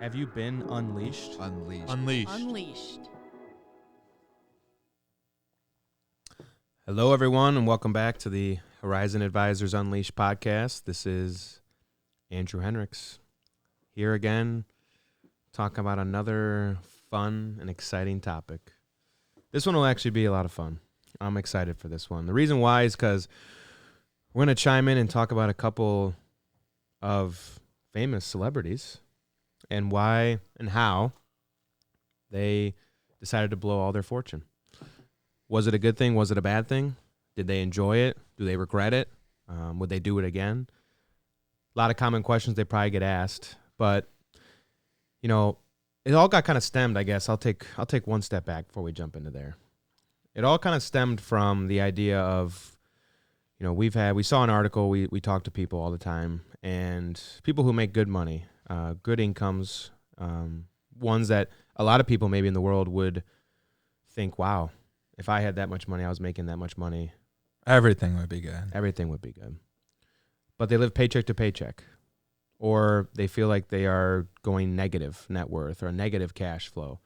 Have you been unleashed? Unleashed. Hello, everyone, and welcome back to the Horizon Advisors Unleashed podcast. This is Andrew Hendricks here again, talking about another fun and exciting topic. This one will actually be a lot of fun. I'm excited for this one. The reason why is because we're going to chime in and talk about a couple of famous celebrities and why and how they decided to blow all their fortune. Was it a good thing? Was it a bad thing? Did they enjoy it? Do they regret it? Would they do it again? A lot of common questions they probably get asked, but you know, it all got kind of stemmed, I guess. I'll take one step back before we jump into there. It all kind of stemmed from the idea of, you know, we saw an article, we talk to people all the time, and people who make good money, good incomes, ones that a lot of people maybe in the world would think, wow, if I had that much money, I was making that much money, Everything would be good. everything would be good. But they live paycheck to paycheck, or they feel like they are going negative net worth or negative cash flow.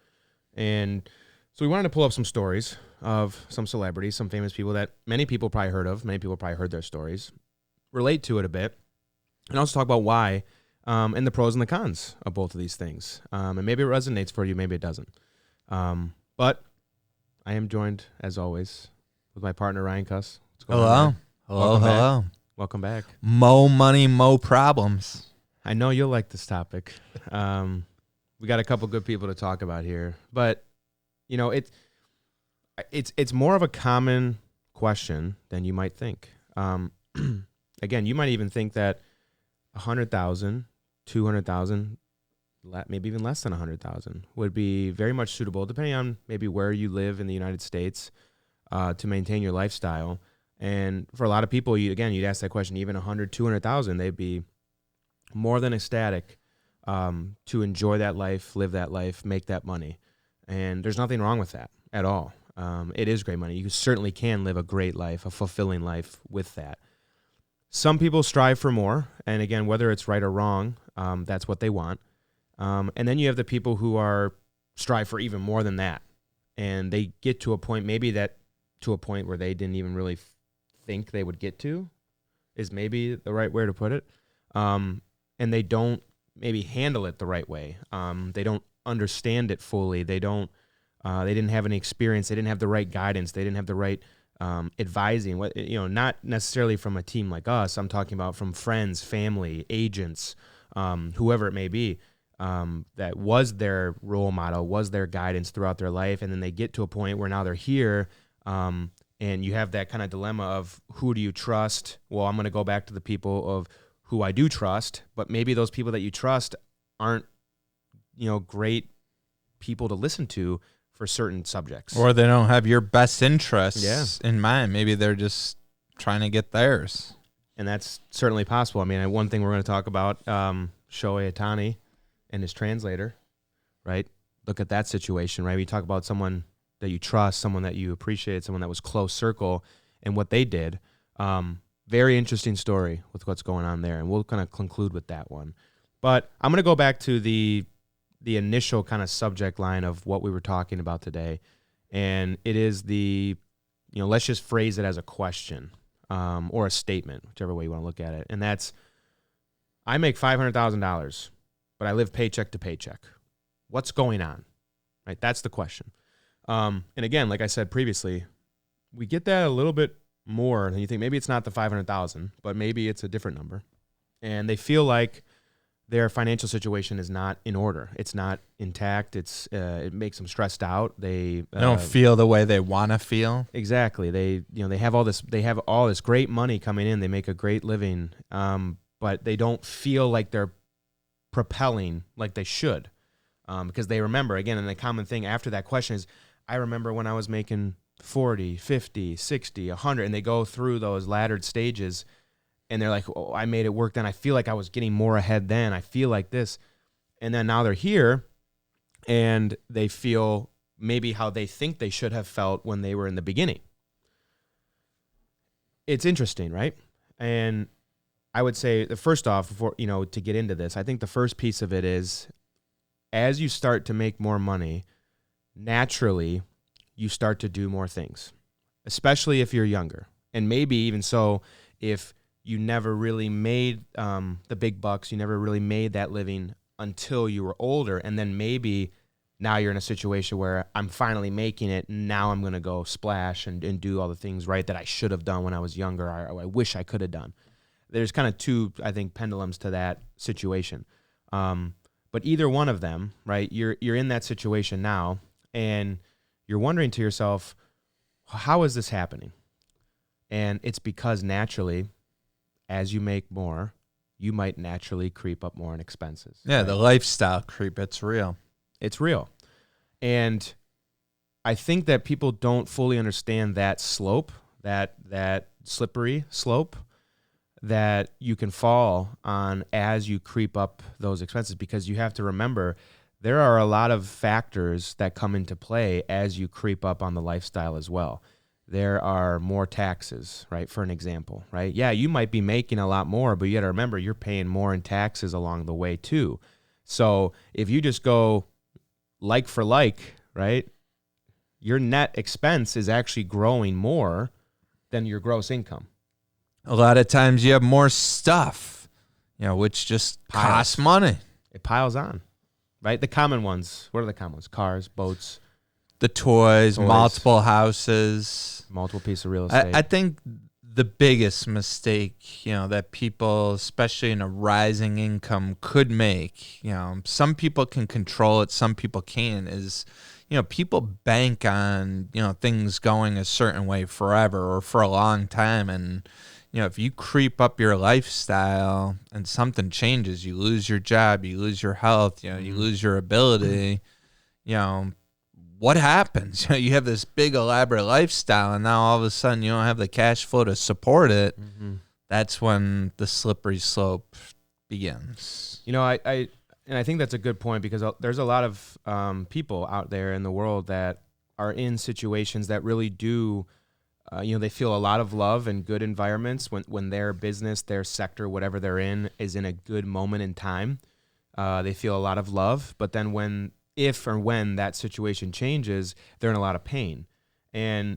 And so we wanted to pull up some stories of some celebrities, some famous people that many people probably heard of, many people probably heard their stories, relate to it a bit, and also talk about why and the pros and the cons of both of these things. And maybe it resonates for you, maybe it doesn't. But I am joined, as always, with my partner, Ryan Cuss. What's going on, man? Hello. Welcome back. Mo money, mo problems. I know you'll like this topic. We got a couple good people to talk about here, but you know, it's more of a common question than you might think. Again, you might even think that 100,000, 200,000, maybe even less than 100,000 would be very much suitable, depending on maybe where you live in the United States, to maintain your lifestyle. And for a lot of people, you'd ask that question, even 100, 200,000, they'd be more than ecstatic to enjoy that life, live that life, make that money. And there's nothing wrong with that at all. It is great money. You certainly can live a great life, a fulfilling life with that. Some people strive for more. And again, whether it's right or wrong, that's what they want. And then you have the people who strive for even more than that. And they get to a point, where they didn't even really think they would get to, is maybe the right way to put it. And they don't maybe handle it the right way. They don't understand it fully. They didn't have any experience. They didn't have the right guidance. They didn't have the right advising. Not necessarily from a team like us. I'm talking about from friends, family, agents, whoever it may be. That was their role model, was their guidance throughout their life. And then they get to a point where now they're here, and you have that kind of dilemma of who do you trust? Well, I'm going to go back to the people of who I do trust, but maybe those people that you trust aren't, great people to listen to for certain subjects. Or they don't have your best interests in mind. Maybe they're just trying to get theirs. And that's certainly possible. I mean, one thing we're going to talk about, Shohei Ohtani and his translator, right? Look at that situation, right? We talk about someone that you trust, someone that you appreciate, someone that was close circle, and what they did. Very interesting story with what's going on there, and we'll kind of conclude with that one. But I'm going to go back to the initial kind of subject line of what we were talking about today, and it is let's just phrase it as a question or a statement, whichever way you want to look at it, and that's, I make $500,000, but I live paycheck to paycheck. What's going on? Right? That's the question. And again, like I said previously, we get that a little bit more than you think. Maybe it's not the 500,000, but maybe it's a different number. And they feel like their financial situation is not in order. It's not intact. It makes them stressed out. They don't feel the way they want to feel. Exactly. They have all this great money coming in. They make a great living. But they don't feel like they're propelling like they should. Because they remember, again, and the common thing after that question is, I remember when I was making 40, 50, 60, 100, and they go through those laddered stages, and they're like, oh, I made it work then. I feel like I was getting more ahead then. I feel like this. And then now they're here, and they feel maybe how they think they should have felt when they were in the beginning. It's interesting, right? And I would say, first off, before to get into this, I think the first piece of it is, as you start to make more money, naturally you start to do more things, especially if you're younger. And maybe even so, if you never really made the big bucks, you never really made that living until you were older. And then maybe now you're in a situation where I'm finally making it. Now I'm going to go splash and do all the things right that I should have done when I was younger. Or I wish I could have done. There's kind of two, I think, pendulums to that situation. But either one of them, right? You're in that situation now, and you're wondering to yourself, how is this happening? And it's because naturally, as you make more, you might naturally creep up more in expenses. Yeah, right? The lifestyle creep, it's real. It's real. And I think that people don't fully understand that slope, that slippery slope that you can fall on as you creep up those expenses, because you have to remember there are a lot of factors that come into play as you creep up on the lifestyle as well. There are more taxes, right? For an example, right? Yeah, you might be making a lot more, but you got to remember you're paying more in taxes along the way too. So if you just go like for like, right, your net expense is actually growing more than your gross income. A lot of times you have more stuff, which just costs money. It piles on, right? The common ones. What are the common ones? Cars, boats. The toys, multiple houses. Multiple pieces of real estate. I think the biggest mistake, that people, especially in a rising income, could make, some people can control it, some people can't, is, people bank on, things going a certain way forever or for a long time. And, if you creep up your lifestyle and something changes, you lose your job, you lose your health, you lose your ability, what happens? You have this big elaborate lifestyle, and now all of a sudden you don't have the cash flow to support it. Mm-hmm. That's when the slippery slope begins. I think that's a good point, because there's a lot of people out there in the world that are in situations that really do, they feel a lot of love and good environments when their business, their sector, whatever they're in, is in a good moment in time. They feel a lot of love, but then if or when that situation changes, they're in a lot of pain. And,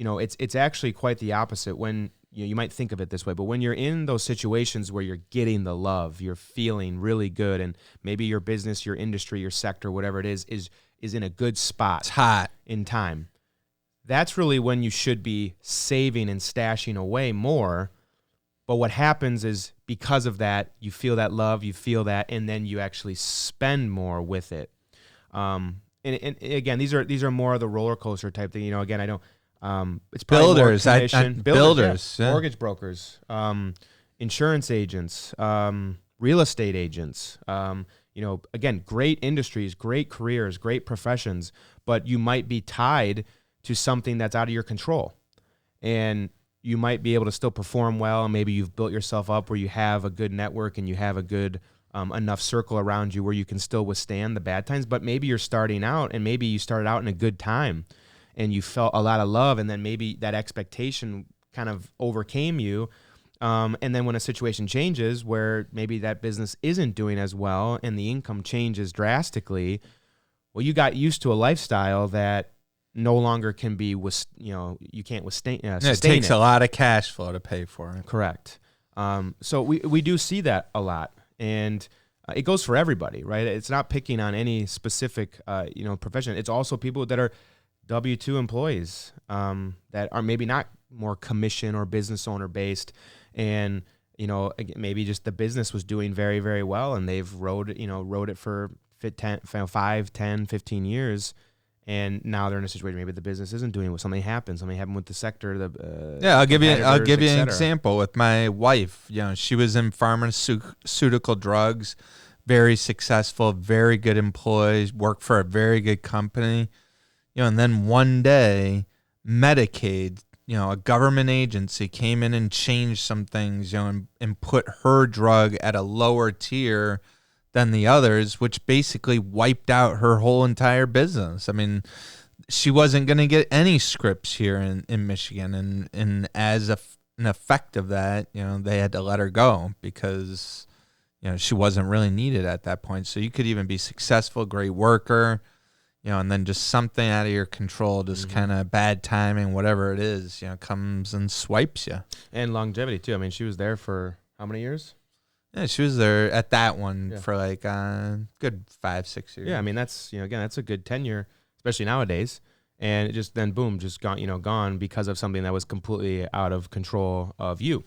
it's actually quite the opposite. When you might think of it this way, but when you're in those situations where you're getting the love, you're feeling really good, and maybe your business, your industry, your sector, whatever it is in a good spot. It's hot. In time. That's really when you should be saving and stashing away more. But what happens is, because of that, you feel that love, you feel that, and then you actually spend more with it. And again, these are more of the roller coaster type thing. Again, I don't. It's probably builders, builders, yeah. Mortgage brokers, insurance agents, real estate agents. Again, great industries, great careers, great professions, but you might be tied to something that's out of your control, and you might be able to still perform well. And maybe you've built yourself up where you have a good network and you have a good enough circle around you where you can still withstand the bad times. But maybe you're starting out, and maybe you started out in a good time and you felt a lot of love, and then maybe that expectation kind of overcame you. And then when a situation changes where maybe that business isn't doing as well and the income changes drastically, well, you got used to a lifestyle that no longer can be, you can't sustain it takes a lot of cash flow to pay for it. Correct. So we do see that a lot. And it goes for everybody, right? It's not picking on any specific, profession. It's also people that are W-2 employees that are maybe not more commission or business owner based, and maybe just the business was doing very, very well, and they've rode it for 5, 10, 15 years, and now they're in a situation maybe the business isn't doing well. Something happened with the sector. I'll give you an example with my wife. She was in pharmaceutical drugs, very successful, very good employees, worked for a very good company. And then one day, Medicaid, a government agency came in and changed some things, and put her drug at a lower tier than the others, which basically wiped out her whole entire business. I mean, she wasn't going to get any scripts here in Michigan. And as an effect of that, they had to let her go because, she wasn't really needed at that point. So you could even be successful, great worker, and then just something out of your control, just kind of bad timing, whatever it is, comes and swipes you. And longevity too. I mean, she was there for how many years? Yeah, she was there at that one for like good 5-6 years. Yeah, I mean, that's, again, that's a good tenure, especially nowadays. And it just then, boom, just gone because of something that was completely out of control of you.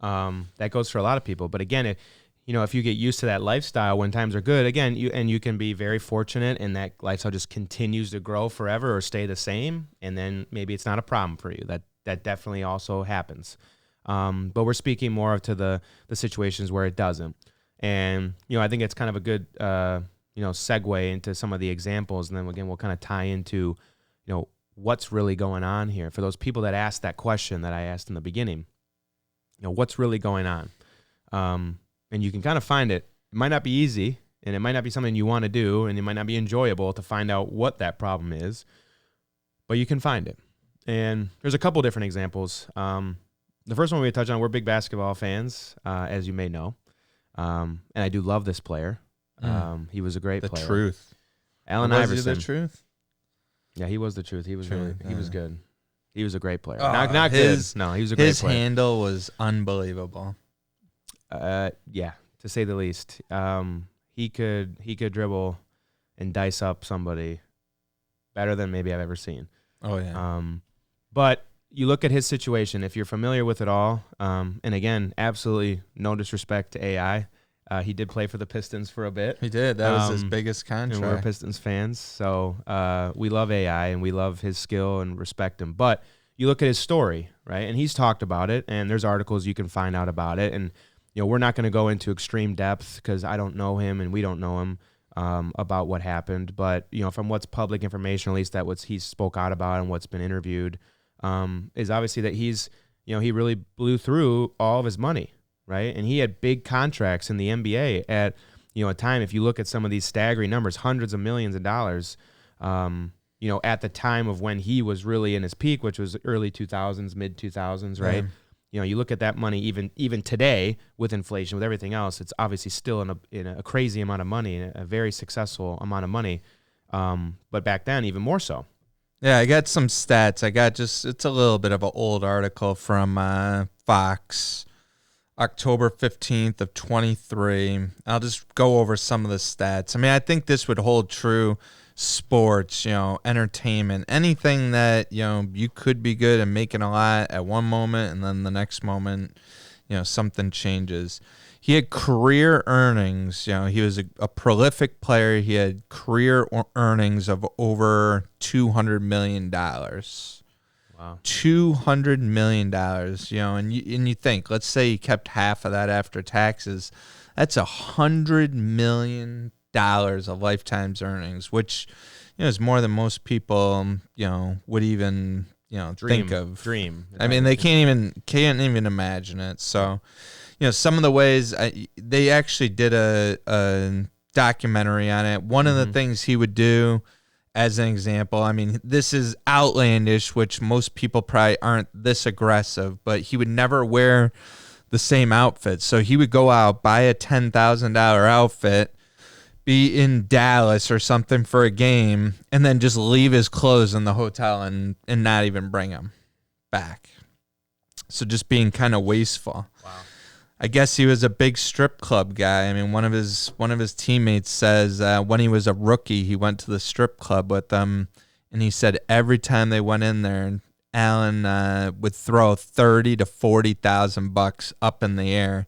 That goes for a lot of people. But again, if you get used to that lifestyle when times are good, again, you can be very fortunate and that lifestyle just continues to grow forever or stay the same. And then maybe it's not a problem for you. That definitely also happens. But we're speaking more to the situations where it doesn't. And, I think it's kind of a good, segue into some of the examples. And then again, we'll kind of tie into, what's really going on here for those people that asked that question that I asked in the beginning. What's really going on? And you can kind of find it. It might not be easy and it might not be something you want to do and it might not be enjoyable to find out what that problem is, but you can find it. And there's a couple different examples. The first one we touch on, we're big basketball fans, as you may know. And I do love this player. He was a great player. The truth. Allen Iverson. Was he the truth? Yeah, he was the truth. He was he was good. He was a great player. Oh, not good. No, he was a great player. His handle was unbelievable. Yeah, to say the least. He could dribble and dice up somebody better than maybe I've ever seen. Oh yeah. But you look at his situation, if you're familiar with it all, and again, absolutely no disrespect to AI. He did play for the Pistons for a bit. He did. That was his biggest contract. And we're Pistons fans, so we love AI and we love his skill and respect him. But you look at his story, right? And he's talked about it, and there's articles you can find out about it. And we're not going to go into extreme depth because I don't know him and we don't know him about what happened. But from what's public information, at least that what he spoke out about and what's been interviewed, is obviously that he's he really blew through all of his money. Right. And he had big contracts in the NBA at, a time, if you look at some of these staggering numbers, hundreds of millions of dollars, at the time of when he was really in his peak, which was early 2000s, mid 2000s. Right. You look at that money, even today with inflation, with everything else, it's obviously still in a crazy amount of money, a very successful amount of money. But back then, even more so. Yeah, I got some stats. It's a little bit of an old article from Fox. October 15th of 23. I'll just go over some of the stats. I mean, I think this would hold true sports, entertainment, anything that, you could be good and making a lot at one moment and then the next moment, something changes. He had career earnings. He was a prolific player. He had career earnings of over $200 million. Wow. $200 million, and you think, let's say he kept half of that after taxes, that's $100 million of lifetime's earnings, which, is more than most people, would even, think of. Dream. I mean, they can't even imagine it. So, some of the ways they actually did a documentary on it. One of the things he would do, as an example, I mean, this is outlandish, which most people probably aren't this aggressive, but he would never wear the same outfit. So he would go out, buy a $10,000 outfit, be in Dallas or something for a game, and then just leave his clothes in the hotel and not even bring them back. So just being kind of wasteful. Wow. I guess he was a big strip club guy. I mean, one of his teammates says when he was a rookie, he went to the strip club with them, and he said every time they went in there, Allen would throw $30,000 to $40,000 up in the air.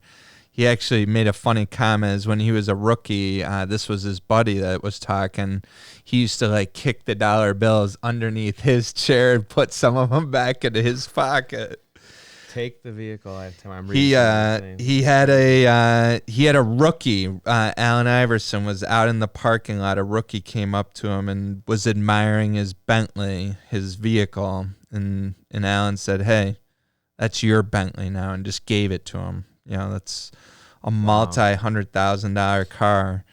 He actually made a funny comment as when he was a rookie, this was his buddy that was talking, he used to kick the dollar bills underneath his chair and put some of them back into his pocket. Take the vehicle. He had a rookie. Allen Iverson was out in the parking lot. A rookie came up to him and was admiring his Bentley, his vehicle, and Allen said, "Hey, that's your Bentley now," and just gave it to him. That's a multi-$100,000 car.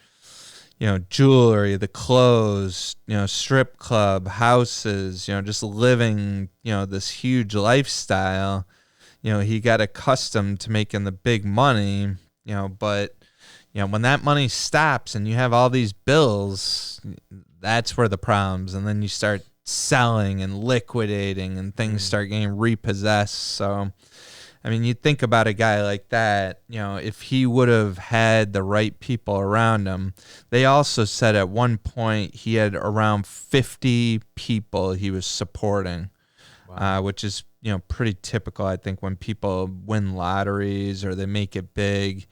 Jewelry, the clothes, strip club, houses, just living, this huge lifestyle. He got accustomed to making the big money, but when that money stops and you have all these bills, that's where the problems, and then you start selling and liquidating and things start getting repossessed. So, I mean, you think about a guy like that, if he would have had the right people around him. They also said at one point he had around 50 people he was supporting, which is, pretty typical, I think, when people win lotteries or they make it big.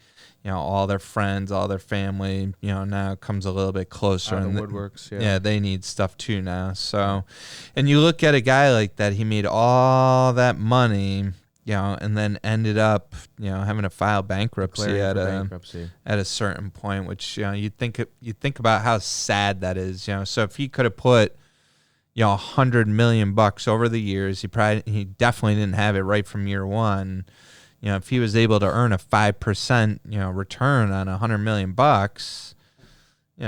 All their friends, all their family, now comes a little bit closer. Out of the woodworks, yeah, they need stuff too now. So, and you look at a guy like that, he made all that money, and then ended up, having to file bankruptcy at a certain point, which, you think about how sad that is, So if he could have put, $100 million over the years, he definitely didn't have it right from year one. If he was able to earn a 5%, return on $100 million,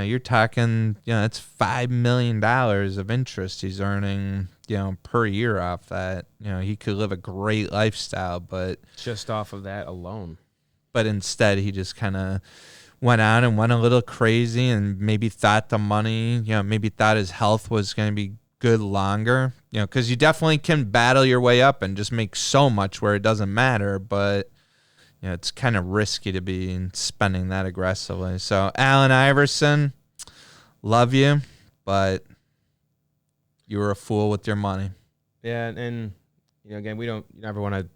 you're talking, it's $5 million of interest he's earning, per year off that. He could live a great lifestyle, but just off of that alone. But instead, he just kind of went out and went a little crazy, and maybe thought the money, maybe thought his health was going to be good longer, because you definitely can battle your way up and just make so much where it doesn't matter, but it's kind of risky to be spending that aggressively. So Allen Iverson, love you, but you were a fool with your money. Yeah, and again, you never want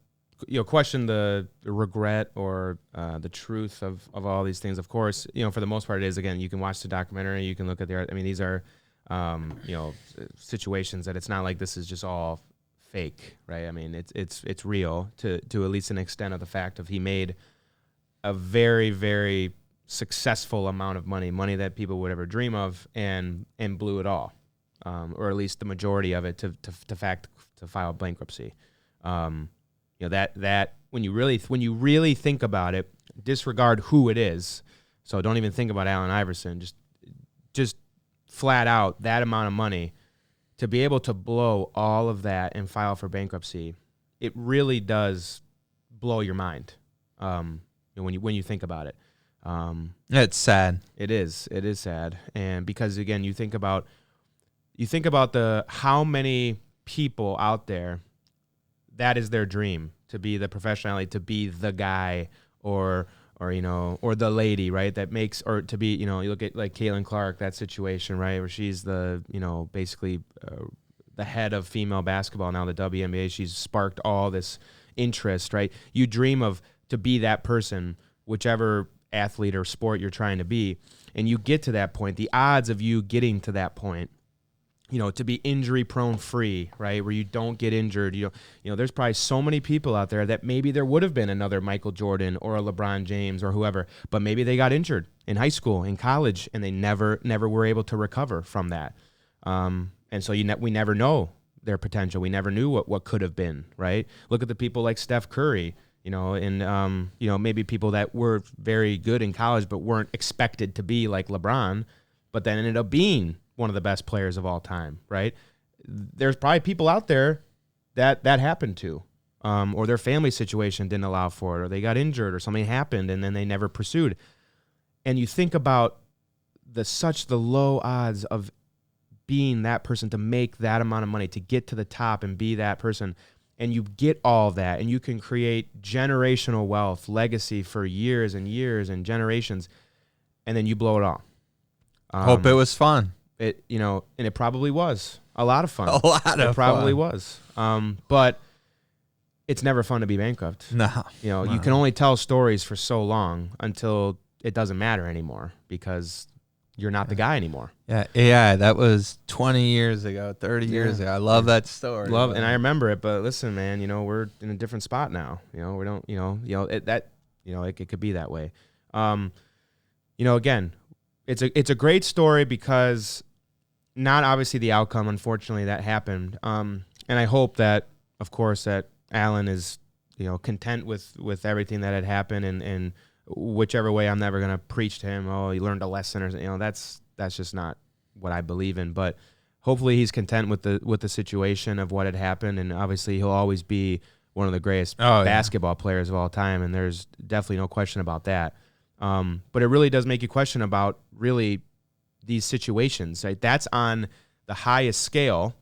to question the regret or the truth of all these things. Of course, for the most part, it is. Again, you can watch the documentary, you can look at these are situations that it's not like this is just all fake, right? I mean, it's real to at least an extent of the fact of he made a very, very successful amount of money that people would ever dream of, and blew it all, or at least the majority of it to file bankruptcy. That when you really think about it, disregard who it is. So don't even think about Allen Iverson. Just flat out that amount of money to be able to blow all of that and file for bankruptcy, it really does blow your mind. When you think about it, it's sad. It is sad, and because again, you think about the how many people out there that is their dream, to be the professional athlete, to be the guy or the lady, right? That makes, or to be, you look at like Caitlin Clark, that situation, right? Where she's the, basically the head of female basketball now, the WNBA. She's sparked all this interest, right? You dream of to be that person, whichever athlete or sport you're trying to be. And you get to that point, the odds of you getting to that point, to be injury prone free, right? Where you don't get injured. There's probably so many people out there that maybe there would have been another Michael Jordan or a LeBron James or whoever, but maybe they got injured in high school, in college, and they never were able to recover from that. And so we never know their potential. We never knew what could have been, right? Look at the people like Steph Curry, and maybe people that were very good in college but weren't expected to be like LeBron, but then ended up being one of the best players of all time, right? There's probably people out there that happened to, or their family situation didn't allow for it, or they got injured, or something happened, and then they never pursued. And you think about the low odds of being that person, to make that amount of money, to get to the top and be that person, and you get all that, and you can create generational wealth, legacy for years and years and generations, and then you blow it all. Hope it was fun. And it probably was a lot of fun. It probably was. But it's never fun to be bankrupt. No. You can only tell stories for so long until it doesn't matter anymore, because you're not the guy anymore. Yeah, that was 20 years ago, 30 years ago. I love that story. And I remember it, but listen, man, we're in a different spot now. We don't, it could be that way. Again, it's a great story because not obviously the outcome, unfortunately, that happened. And I hope that, of course, that Allen is, content with everything that had happened, and whichever way, I'm never going to preach to him, oh, he learned a lesson, or, that's just not what I believe in. But hopefully he's content with the situation of what had happened. And obviously he'll always be one of the greatest basketball players of all time. And there's definitely no question about that. But it really does make you question about really these situations, right? That's on the highest scale,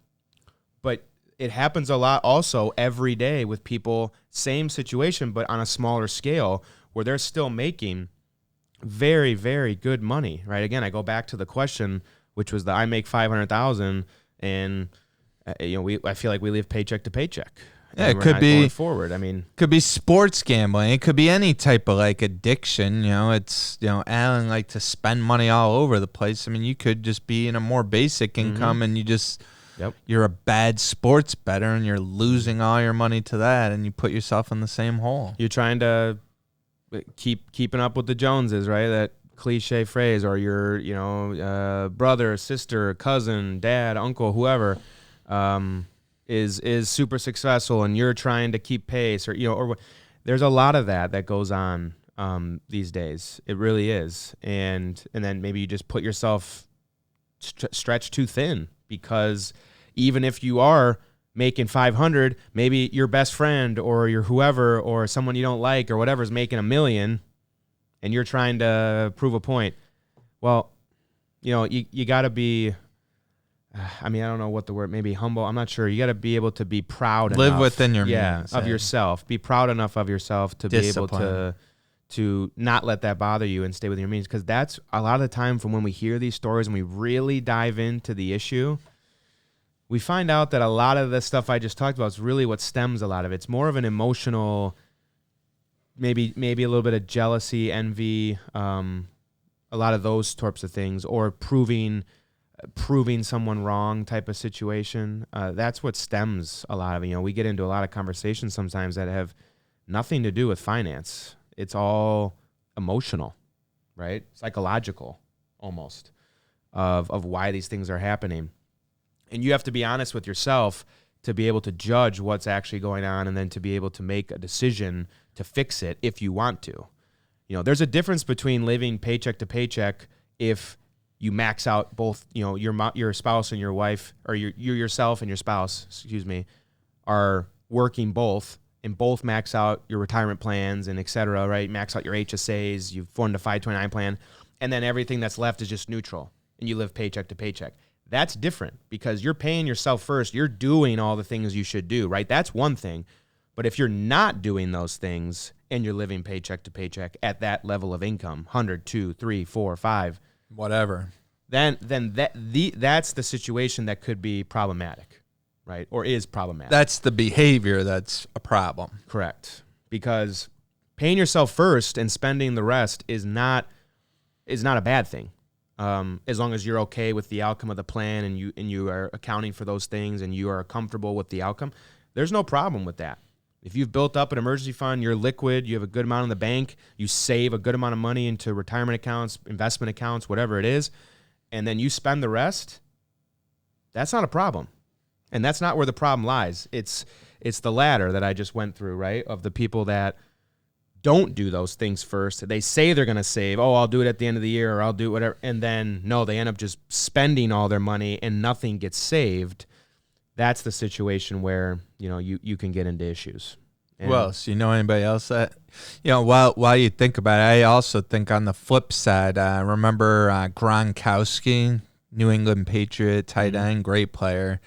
but it happens a lot also every day with people, same situation, but on a smaller scale where they're still making very, very good money, right? Again, I go back to the question, which was I make 500,000 and I feel like we live paycheck to paycheck. Yeah, it could be going forward. I mean, could be sports gambling. It could be any type of like addiction. It's Alan like to spend money all over the place. I mean, you could just be in a more basic income and you're a bad sports bettor and you're losing all your money to that, and you put yourself in the same hole. You're trying to keeping up with the Joneses, right? That cliche phrase, or your brother, sister, cousin, dad, uncle, whoever. Is super successful and you're trying to keep pace, or there's a lot of that goes on these days. It really is. And then maybe you just put yourself stretched too thin, because even if you are making 500, maybe your best friend or your whoever or someone you don't like or whatever is making $1 million and you're trying to prove a point. Well, you got to be, I don't know what the word, maybe humble. I'm not sure. You got to be able to be proud enough. Live within your means. Of yourself. Be proud enough of yourself to Discipline. be able to not let that bother you and stay within your means. Because that's a lot of the time from when we hear these stories and we really dive into the issue, we find out that a lot of the stuff I just talked about is really what stems a lot of it. It's more of an emotional, maybe a little bit of jealousy, envy, a lot of those types of things, or proving someone wrong type of situation. That's what stems a lot of it. We get into a lot of conversations sometimes that have nothing to do with finance. It's all emotional, right? Psychological almost of why these things are happening. And you have to be honest with yourself to be able to judge what's actually going on and then to be able to make a decision to fix it if you want to. There's a difference between living paycheck to paycheck if you max out both, your spouse and your wife, or you yourself and your spouse, are working both, and both max out your retirement plans and et cetera, right? Max out your HSAs, you've formed a 529 plan, and then everything that's left is just neutral, and you live paycheck to paycheck. That's different because you're paying yourself first. You're doing all the things you should do, right? That's one thing. But if you're not doing those things and you're living paycheck to paycheck at that level of income, 100, 2, 3, 4, 5, whatever, then that's the situation that could be problematic, right? Or is problematic. That's the behavior that's a problem. Correct. Because paying yourself first and spending the rest is not a bad thing. As long as you're okay with the outcome of the plan and you are accounting for those things and you are comfortable with the outcome, there's no problem with that. If you've built up an emergency fund, you're liquid, you have a good amount in the bank, you save a good amount of money into retirement accounts, investment accounts, whatever it is, and then you spend the rest, that's not a problem. And that's not where the problem lies. It's the ladder that I just went through, right? Of the people that don't do those things first. They say they're going to save. Oh, I'll do it at the end of the year, or I'll do whatever. And then, no, they end up just spending all their money and nothing gets saved. That's the situation where, you can get into issues. And well, so anybody else that, while you think about it, I also think on the flip side, remember Gronkowski, New England Patriot, tight end, great player.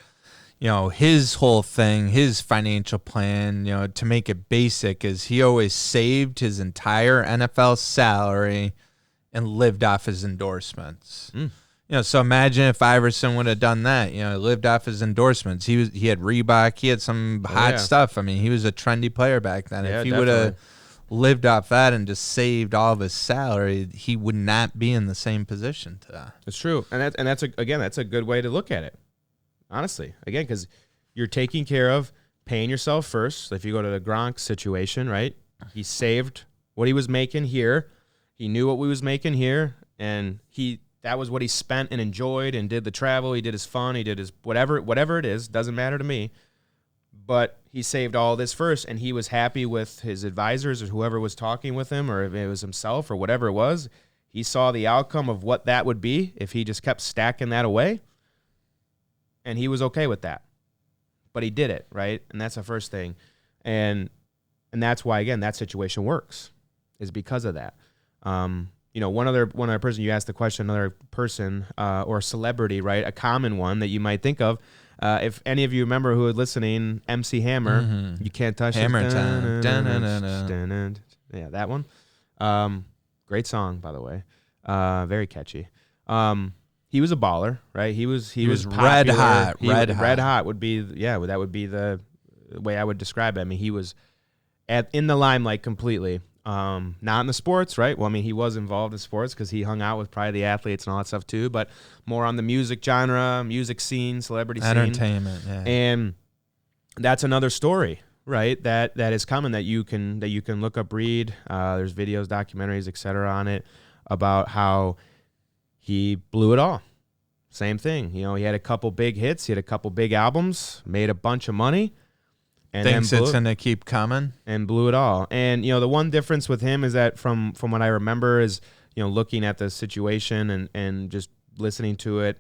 His whole thing, his financial plan, to make it basic, is he always saved his entire NFL salary and lived off his endorsements. So imagine if Iverson would have done that, lived off his endorsements. He had Reebok, he had some hot stuff. I mean, he was a trendy player back then. Yeah, if he would have lived off that and just saved all of his salary, he would not be in the same position today. It's true. And that's a good way to look at it. Honestly, again, because you're taking care of paying yourself first. So if you go to the Gronk situation, right? He saved what he was making here. He knew what we was making here, and that was what he spent and enjoyed and did the travel. He did his fun. He did his whatever it is. Doesn't matter to me. But he saved all this first, and he was happy with his advisors or whoever was talking with him, or if it was himself or whatever it was. He saw the outcome of what that would be if he just kept stacking that away. And he was okay with that. But he did it, right? And that's the first thing. And that's why, again, that situation works, is because of that. One other person you asked the question, another person or celebrity, right? A common one that you might think of. If any of you remember who was listening, MC Hammer, You Can't Touch Hammer This. Time. Yeah, that one. Great song, by the way. Very catchy. He was a baller, right? He was red popular. hot. Red hot would be, that would be the way I would describe it. I mean, he was in the limelight completely. Not in the sports, right? Well, I mean, he was involved in sports because he hung out with probably the athletes and all that stuff too, but more on the music genre, music scene, celebrity scene. Entertainment, yeah. And that's another story, right? That is common that you can look up, read. There's videos, documentaries, etc. on it about how he blew it all. Same thing. He had a couple big hits, he had a couple big albums, made a bunch of money. And thinks it's going to keep coming. And blew it all. And, the one difference with him is that from what I remember is, looking at the situation and just listening to it,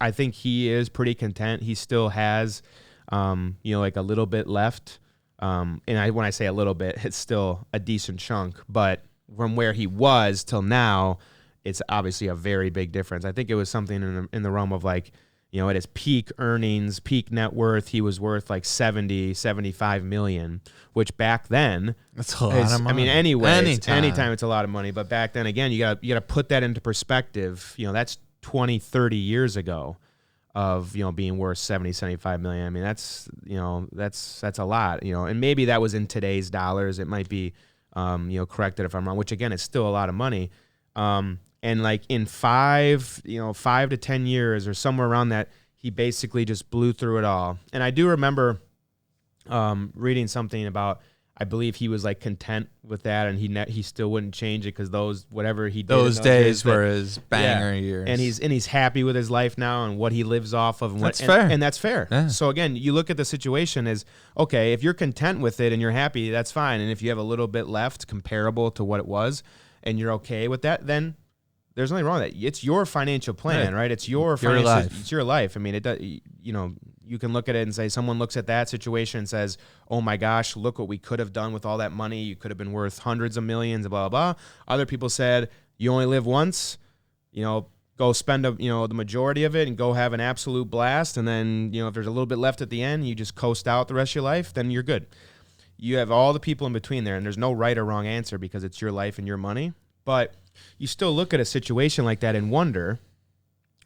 I think he is pretty content. He still has, like a little bit left. When I say a little bit, it's still a decent chunk. But from where he was till now, it's obviously a very big difference. I think it was something in the realm of like, at his peak earnings, peak net worth, he was worth like 75 million, which back then, that's a lot of money. I mean, anytime it's a lot of money. But back then, again, you got to put that into perspective. That's 20, 30 years ago of, being worth 75 million. I mean, that's a lot, and maybe that was in today's dollars. It might be, corrected if I'm wrong, which again, is still a lot of money. And like in 5 to 10 years or somewhere around that, he basically just blew through it all. And I do remember reading something about, I believe he was like content with that, and he still wouldn't change it because whatever he did those days were his banger years. And he's happy with his life now and what he lives off of. And that's fair. And that's fair. Yeah. So again, you look at the situation as, okay, if you're content with it and you're happy, that's fine. And if you have a little bit left comparable to what it was and you're okay with that, then there's nothing wrong with that. It's your financial plan, right? It's your life. It's your life. I mean, it does. You can look at it and say, someone looks at that situation and says, "Oh my gosh, look what we could have done with all that money. You could have been worth hundreds of millions." Blah blah blah. Other people said, "You only live once. Go spend the majority of it and go have an absolute blast. And then if there's a little bit left at the end, you just coast out the rest of your life. Then you're good." You have all the people in between there, and there's no right or wrong answer because it's your life and your money. But you still look at a situation like that and wonder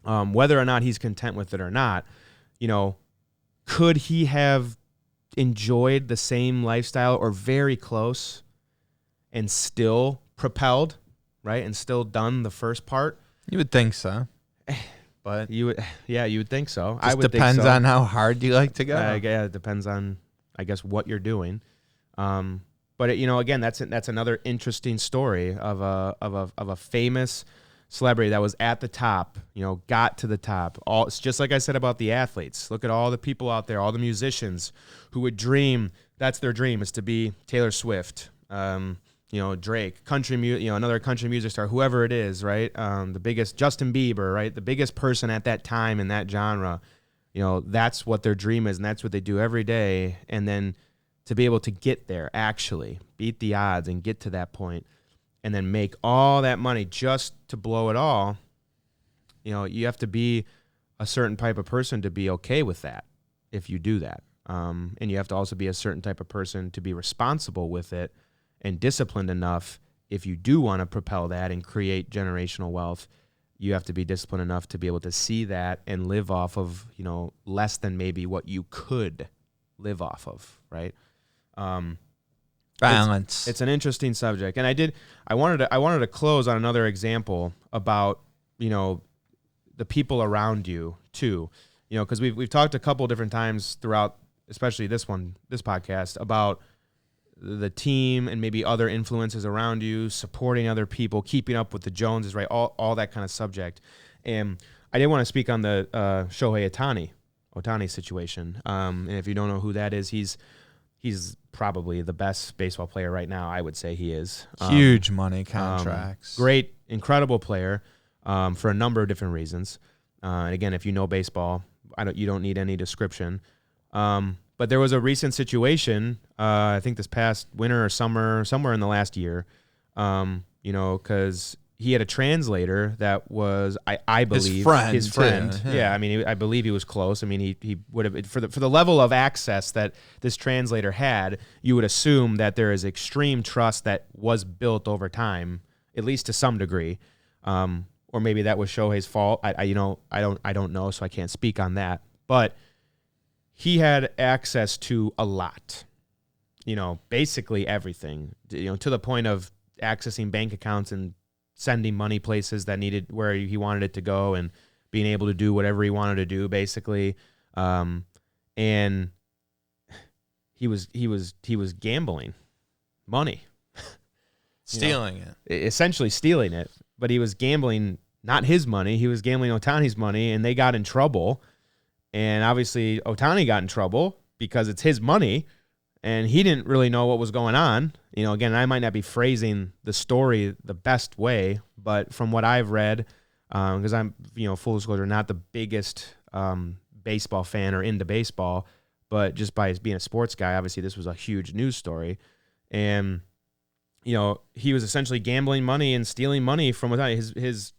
whether or not he's content with it or not. Could he have enjoyed the same lifestyle or very close and still propelled, right? And still done the first part? You would think so. But you would think so. I would depends think so. On how hard you like to go. Yeah, it depends on, I guess, what you're doing. But again, that's another interesting story of a famous celebrity that was at the top, got to the top. It's just like I said about the athletes. Look at all the people out there, all the musicians who would dream. That's their dream, is to be Taylor Swift, Drake, another country music star, whoever it is, right? The biggest, Justin Bieber, right? The biggest person at that time in that genre. That's what their dream is, and that's what they do every day. And then to be able to get there, actually beat the odds and get to that point, and then make all that money just to blow it all, you have to be a certain type of person to be okay with that if you do that. And you have to also be a certain type of person to be responsible with it and disciplined enough. If you do want to propel that and create generational wealth, you have to be disciplined enough to be able to see that and live off of, less than maybe what you could live off of, right? Balance. It's an interesting subject, and I wanted to close on another example about the people around you too, because we've talked a couple different times throughout, especially this podcast, about the team and maybe other influences around you, supporting other people, keeping up with the Joneses, right? All that kind of subject. And I did want to speak on the Shohei Ohtani situation. And if you don't know who that is, he's probably the best baseball player right now. I would say he is. Huge money contracts. Great, incredible player for a number of different reasons. And again, if you know baseball, you don't need any description. But there was a recent situation, I think this past winter or summer, somewhere in the last year, because he had a translator that was, I believe, his friend. Yeah. I mean, I believe he was close. I mean, he would have, for the level of access that this translator had, you would assume that there is extreme trust that was built over time, at least to some degree. Or maybe that was Shohei's fault. I don't know, so I can't speak on that. But he had access to a lot, basically everything, to the point of accessing bank accounts and sending money places that needed where he wanted it to go and being able to do whatever he wanted to do, basically. And he was gambling money, Stealing it. essentially stealing it. But he was gambling not his money. He was gambling Ohtani's money, and they got in trouble. And obviously Ohtani got in trouble because it's his money, and he didn't really know what was going on. Again, I might not be phrasing the story the best way, but from what I've read, because I'm, full disclosure, not the biggest baseball fan or into baseball, but just by being a sports guy, obviously this was a huge news story. And, he was essentially gambling money and stealing money from his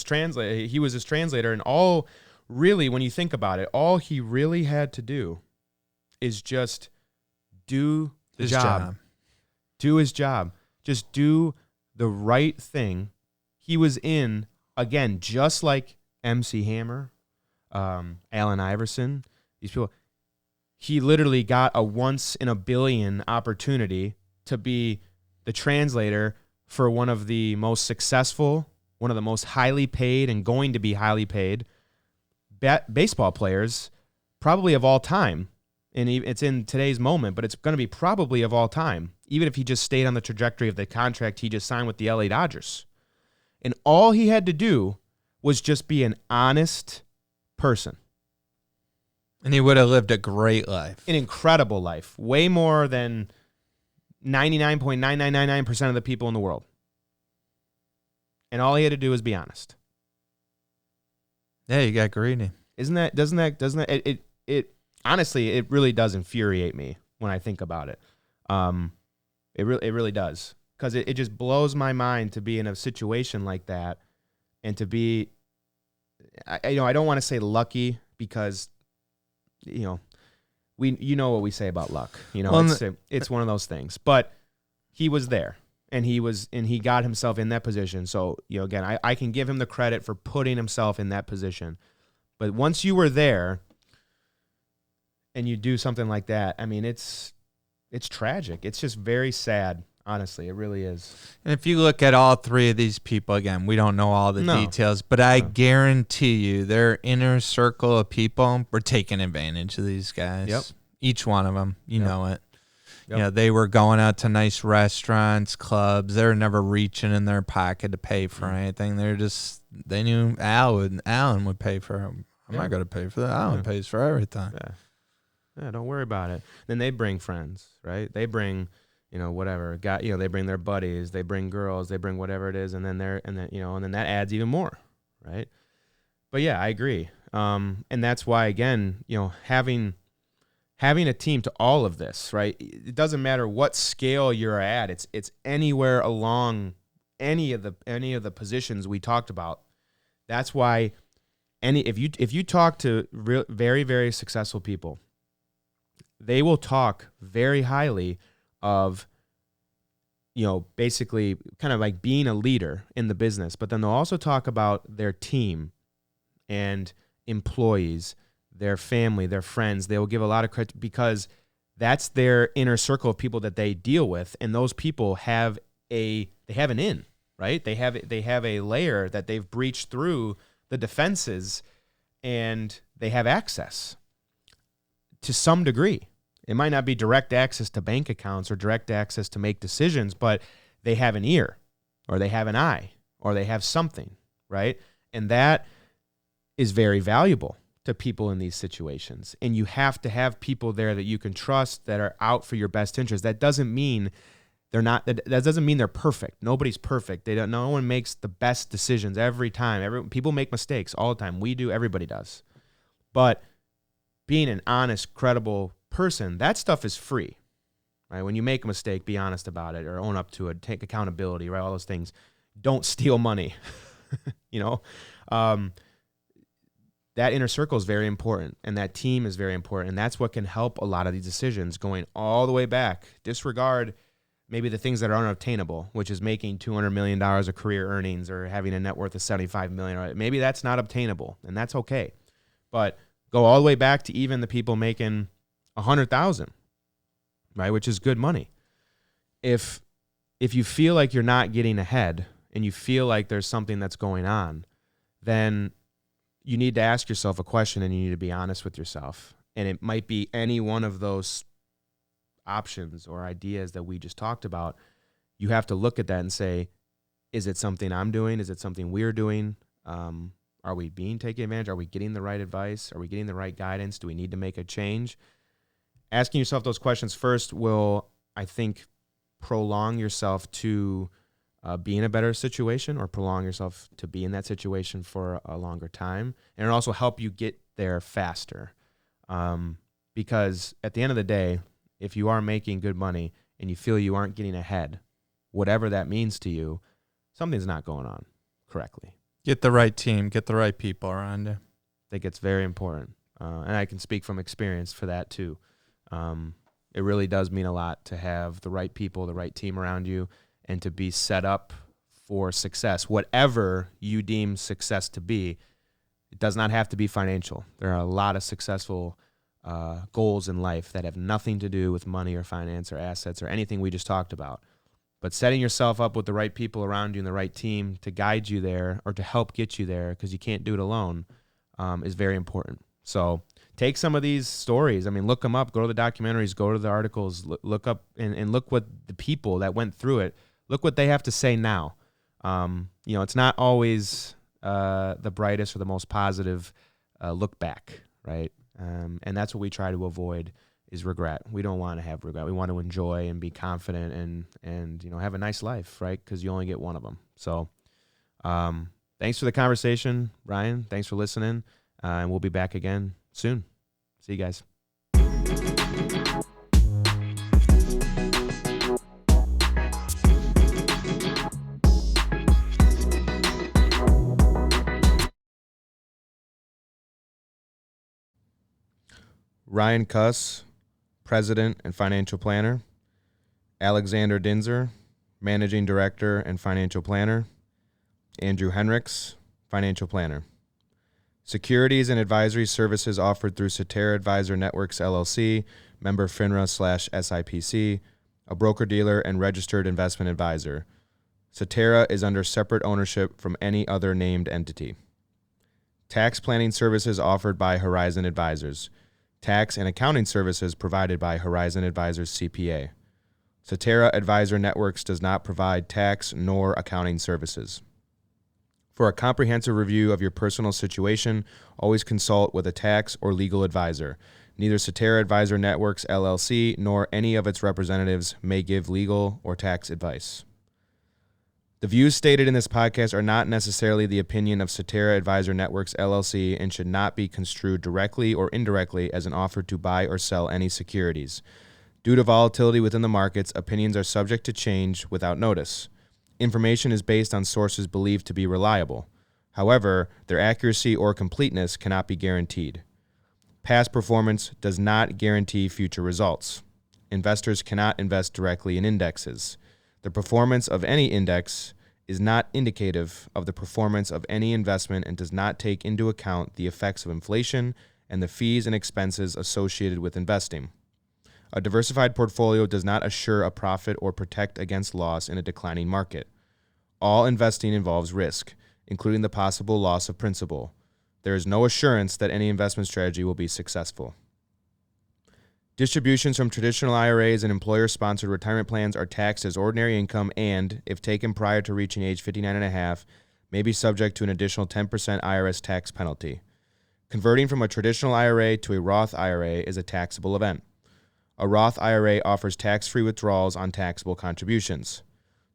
translator. He was his translator, and all really, when you think about it, all he really had to do is just do his job. Do his job. Just do the right thing. He was in, again, just like MC Hammer, Allen Iverson, these people. He literally got a once-in-a-billion opportunity to be the translator for one of the most successful, one of the most highly paid and going to be highly paid baseball players probably of all time. And it's in today's moment, but it's going to be probably of all time, even if he just stayed on the trajectory of the contract he just signed with the LA Dodgers. And all he had to do was just be an honest person. And he would have lived a great life. An incredible life. Way more than 99.9999% of the people in the world. And all he had to do was be honest. Yeah, you got greedy. Doesn't that it honestly, it really does infuriate me when I think about it. It really does, because it just blows my mind to be in a situation like that, and to be, I don't want to say lucky, because what we say about luck. It's one of those things. But he was there, and he got himself in that position. So again, I can give him the credit for putting himself in that position. But once you were there, and you do something like that, I mean, it's tragic. It's just very sad, honestly. It really is. And if you look at all three of these people, again, we don't know all the details, but I guarantee you their inner circle of people were taking advantage of these guys. Yep. Each one of them, you know it. Yep. They were going out to nice restaurants, clubs. They were never reaching in their pocket to pay for anything. They knew Alan would pay for them. I'm not going to pay for that. Alan pays for everything. Yeah, don't worry about it. Then they bring friends, right? They bring, whatever. They bring their buddies, they bring girls, they bring whatever it is, and then that adds even more, right? But yeah, I agree. And that's why, again, having a team to all of this, right? It doesn't matter what scale you're at. It's anywhere along any of the positions we talked about. That's why if you talk to very, very successful people, they will talk very highly of, basically kind of like being a leader in the business, but then they'll also talk about their team and employees, their family, their friends. They will give a lot of credit because that's their inner circle of people that they deal with, and those people have an in, right? They have a layer that they've breached through the defenses, and they have access to some degree. It might not be direct access to bank accounts or direct access to make decisions, but they have an ear, or they have an eye, or they have something, right? And that is very valuable to people in these situations. And you have to have people there that you can trust, that are out for your best interest. That doesn't mean that doesn't mean they're perfect. Nobody's perfect. No one makes the best decisions every time. People make mistakes all the time. We do, everybody does. But being an honest, credible person, that stuff is free. right? When you make a mistake, be honest about it or own up to it, take accountability, right? All those things. Don't steal money, you know? That inner circle is very important, and that team is very important, and that's what can help a lot of these decisions going all the way back. Disregard maybe the things that are unobtainable, which is making $200 million of career earnings or having a net worth of $75 million. Right? Maybe that's not obtainable, and that's okay. But go all the way back to even the people making $100,000, right, which is good money. If you feel like you're not getting ahead and you feel like there's something that's going on, then you need to ask yourself a question and you need to be honest with yourself. And it might be any one of those options or ideas that we just talked about. You have to look at that and say, is it something I'm doing? Is it something we're doing? Are we being taken advantage? Are we getting the right advice? Are we getting the right guidance? Do we need to make a change? Asking yourself those questions first will, I think, prolong yourself to be in a better situation or prolong yourself to be in that situation for a longer time. And it'll also help you get there faster. Because at the end of the day, if you are making good money and you feel you aren't getting ahead, whatever that means to you, something's not going on correctly. Get the right team, get the right people around you. I think it's very important. And I can speak from experience for that too. It really does mean a lot to have the right people, the right team around you, and to be set up for success. Whatever you deem success to be, it does not have to be financial. There are a lot of successful goals in life that have nothing to do with money or finance or assets or anything we just talked about. But setting yourself up with the right people around you and the right team to guide you there or to help get you there, because you can't do it alone, is very important. So take some of these stories. I mean, look them up. Go to the documentaries. Go to the articles. Look up and look what the people that went through it, look what they have to say now. It's not always the brightest or the most positive look back, right? And that's what we try to avoid is regret. We don't want to have regret. We want to enjoy and be confident and have a nice life, right? Because you only get one of them. So thanks for the conversation, Ryan. Thanks for listening. And we'll be back again soon. See you guys. Ryan Kuss, President and Financial Planner. Alexander Dinzer, Managing Director and Financial Planner. Andrew Henricks, Financial Planner. Securities and advisory services offered through Cetera Advisor Networks, LLC, member FINRA/SIPC, a broker-dealer and registered investment advisor. Cetera is under separate ownership from any other named entity. Tax planning services offered by Horizon Advisors. Tax and accounting services provided by Horizon Advisors CPA. Cetera Advisor Networks does not provide tax nor accounting services. For a comprehensive review of your personal situation, always consult with a tax or legal advisor. Neither Cetera Advisor Networks, LLC, nor any of its representatives may give legal or tax advice. The views stated in this podcast are not necessarily the opinion of Cetera Advisor Networks, LLC, and should not be construed directly or indirectly as an offer to buy or sell any securities. Due to volatility within the markets, opinions are subject to change without notice. Information is based on sources believed to be reliable. However, their accuracy or completeness cannot be guaranteed. Past performance does not guarantee future results. Investors cannot invest directly in indexes. The performance of any index is not indicative of the performance of any investment and does not take into account the effects of inflation and the fees and expenses associated with investing. A diversified portfolio does not assure a profit or protect against loss in a declining market. All investing involves risk, including the possible loss of principal. There is no assurance that any investment strategy will be successful. Distributions from traditional IRAs and employer-sponsored retirement plans are taxed as ordinary income and, if taken prior to reaching age 59.5, may be subject to an additional 10% IRS tax penalty. Converting from a traditional IRA to a Roth IRA is a taxable event. A Roth IRA offers tax-free withdrawals on taxable contributions.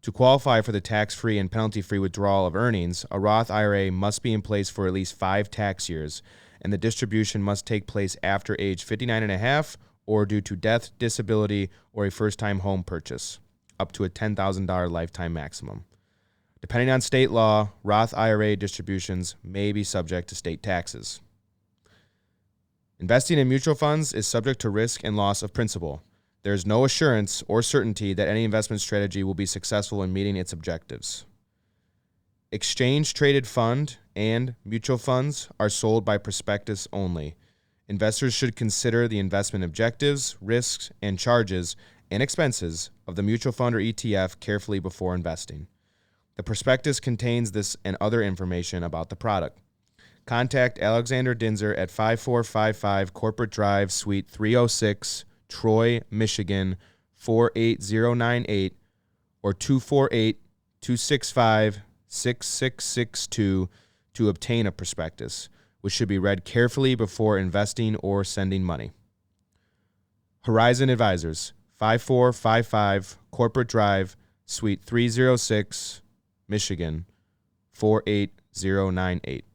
To qualify for the tax-free and penalty-free withdrawal of earnings, a Roth IRA must be in place for at least 5 tax years, and the distribution must take place after age 59.5 or due to death, disability, or a first-time home purchase, up to a $10,000 lifetime maximum. Depending on state law, Roth IRA distributions may be subject to state taxes. Investing in mutual funds is subject to risk and loss of principal. There is no assurance or certainty that any investment strategy will be successful in meeting its objectives. Exchange-traded fund and mutual funds are sold by prospectus only. Investors should consider the investment objectives, risks, and charges and expenses of the mutual fund or ETF carefully before investing. The prospectus contains this and other information about the product. Contact Alexander Dinzer at 5455 Corporate Drive, Suite 306, Troy, Michigan, 48098 or 248-265-6662 to obtain a prospectus, which should be read carefully before investing or sending money. Horizon Advisors, 5455 Corporate Drive, Suite 306, Michigan, 48098.